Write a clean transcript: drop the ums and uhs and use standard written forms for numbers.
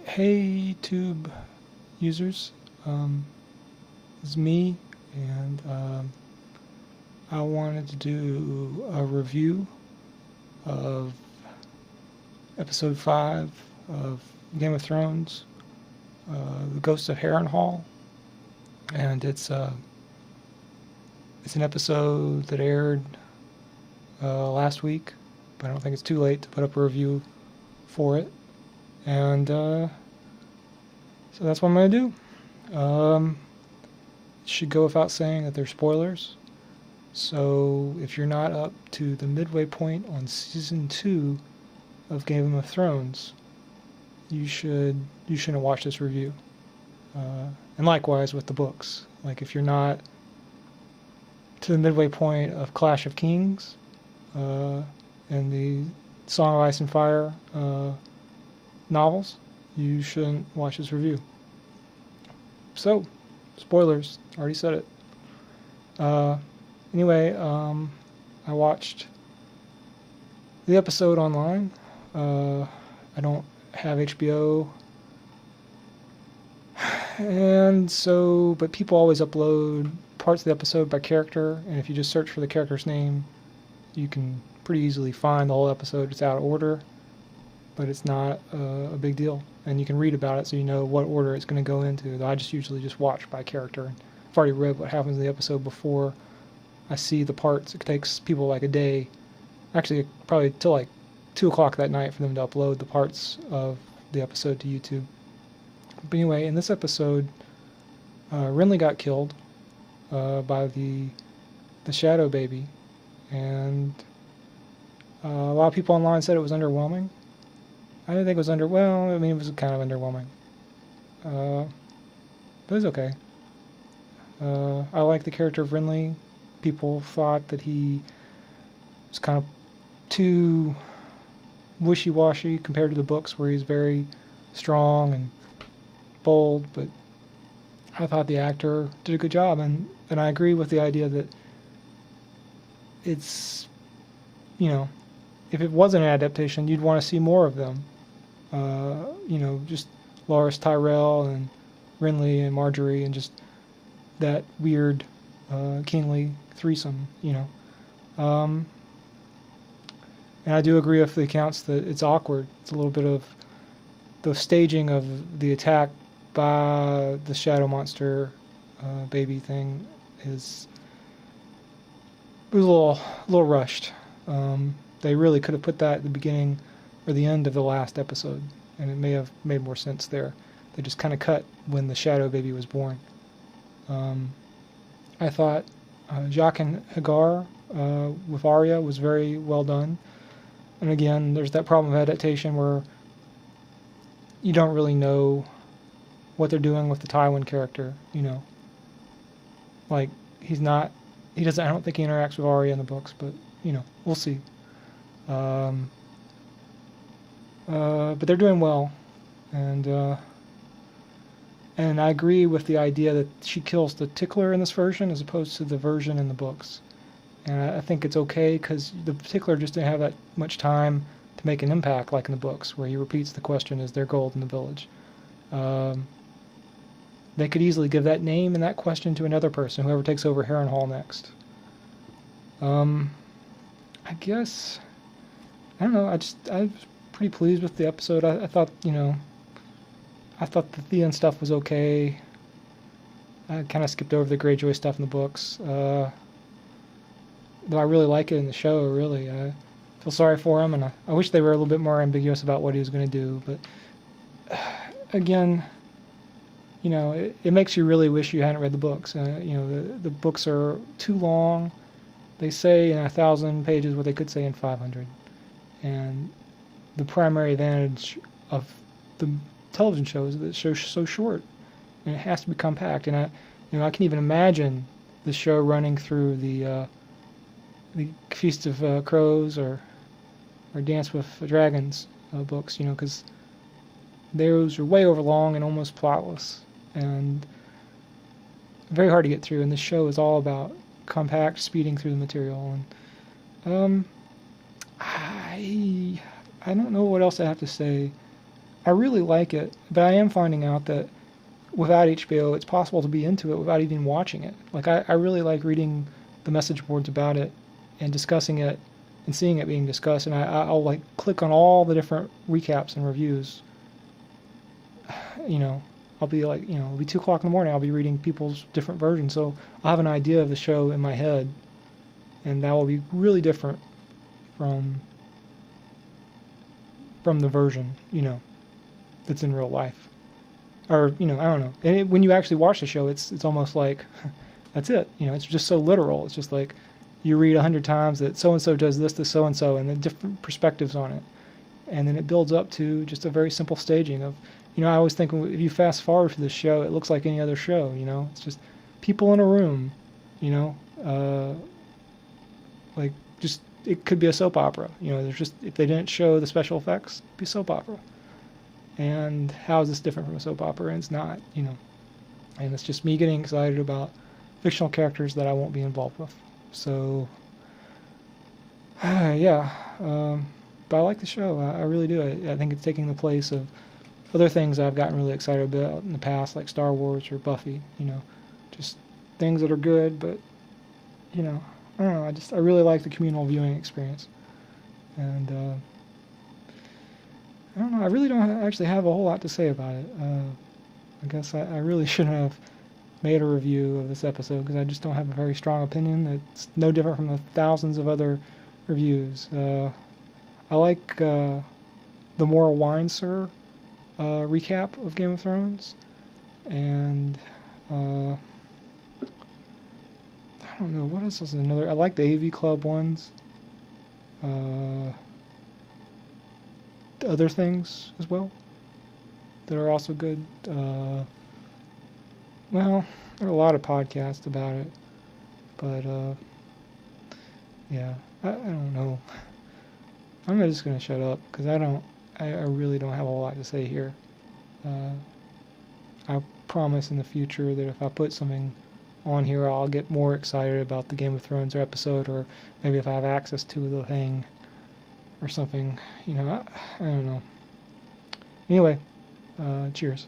Hey, Tube users. It's me, and I wanted to do a review of episode 5 of Game of Thrones, The Ghost of Harrenhall. And it's an episode that aired last week, but I don't think it's too late to put up a review for it. And so that's what I'm going to do. It should go without saying that there's spoilers. So if you're not up to the midway point on season 2 of Game of Thrones, you shouldn't watch this review. And likewise with the books. Like if you're not to the midway point of Clash of Kings and the Song of Ice and Fire novels, you shouldn't watch this review. So, spoilers. Already said it. Anyway, I watched the episode online. I don't have HBO, and so, but people always upload parts of the episode by character, and if you just search for the character's name, you can pretty easily find the whole episode. It's out of order, but it's not a big deal, and you can read about it so you know what order it's going to go into. I just usually just watch by character. I've already read what happens in the episode before I see the parts. It takes people like a day, actually probably till like 2 o'clock that night for them to upload the parts of the episode to YouTube. But anyway, in this episode, Renly got killed by the Shadow Baby, and a lot of people online said it was underwhelming. I didn't think it was it was kind of underwhelming. But it was okay. I like the character of Renly. People thought that he was kind of too wishy-washy compared to the books, where he's very strong and bold, but I thought the actor did a good job, and I agree with the idea that it's, if it wasn't an adaptation, you'd want to see more of them. Just Loras Tyrell and Renly and Marjorie, and just that weird kingly threesome, And I do agree with the accounts that it's awkward. It's a little bit of the staging of the attack by the shadow monster baby thing was a little rushed. They really could have put that at the beginning or the end of the last episode, and it may have made more sense there. They just kind of cut when the shadow baby was born. I thought Jaqen and Hagar with Arya was very well done. And again, there's that problem of adaptation where you don't really know what they're doing with the Tywin character, Like, I don't think he interacts with Arya in the books, but, we'll see. But they're doing well. And I agree with the idea that she kills the Tickler in this version as opposed to the version in the books. And I think it's okay because the Tickler just didn't have that much time to make an impact like in the books, where he repeats the question, is there gold in the village? They could easily give that name and that question to another person, whoever takes over Harrenhall next. I guess, I don't know, I was pretty pleased with the episode. I thought, I thought the Theon stuff was okay. I kind of skipped over the Greyjoy stuff in the books. Though I really like it in the show, really. I feel sorry for him, and I wish they were a little bit more ambiguous about what he was going to do. But again, it makes you really wish you hadn't read the books. The books are too long. They say in 1,000 pages what they could say in 500. And the primary advantage of the television show is that the show's so short, and it has to be compact. And I can even imagine the show running through the Feast of Crows or Dance with Dragons books, because those are way over long and almost plotless and very hard to get through. And this show is all about compact, speeding through the material. And I don't know what else I have to say. I really like it, but I am finding out that without HBO, it's possible to be into it without even watching it. Like I really like reading the message boards about it and discussing it and seeing it being discussed. And I'll like click on all the different recaps and reviews. You know, I'll be like, it'll be 2 o'clock in the morning. I'll be reading people's different versions, so I'll have an idea of the show in my head, and that will be really different from the version, that's in real life. Or I don't know. And when you actually watch the show, it's almost like that's it. It's just so literal. It's just like you read 100 times that so and so does this to so and so, and then different perspectives on it, and then it builds up to just a very simple staging of. I always think if you fast forward to this show, it looks like any other show. It's just people in a room. Like just it could be a soap opera. There's just if they didn't show the special effects, it'd be a soap opera. And how is this different from a soap opera? And it's not, and it's just me getting excited about fictional characters that I won't be involved with. So, yeah, but I like the show. I really do. I think it's taking the place of other things I've gotten really excited about in the past, like Star Wars or Buffy. Just things that are good, but I don't know. I really like the communal viewing experience, and I don't know. I really don't actually have a whole lot to say about it. I guess I really shouldn't have made a review of this episode because I just don't have a very strong opinion. It's no different from the thousands of other reviews. I like the Moral Wine Sir recap of Game of Thrones, and I don't know what else is another. I like the AV Club ones. Other things as well that are also good. Well, there are a lot of podcasts about it, but yeah, I don't know. I'm just gonna shut up because I really don't have a lot to say here. I promise in the future that if I put something on here, I'll get more excited about the Game of Thrones episode, or maybe if I have access to the thing or something. I don't know. Anyway, cheers.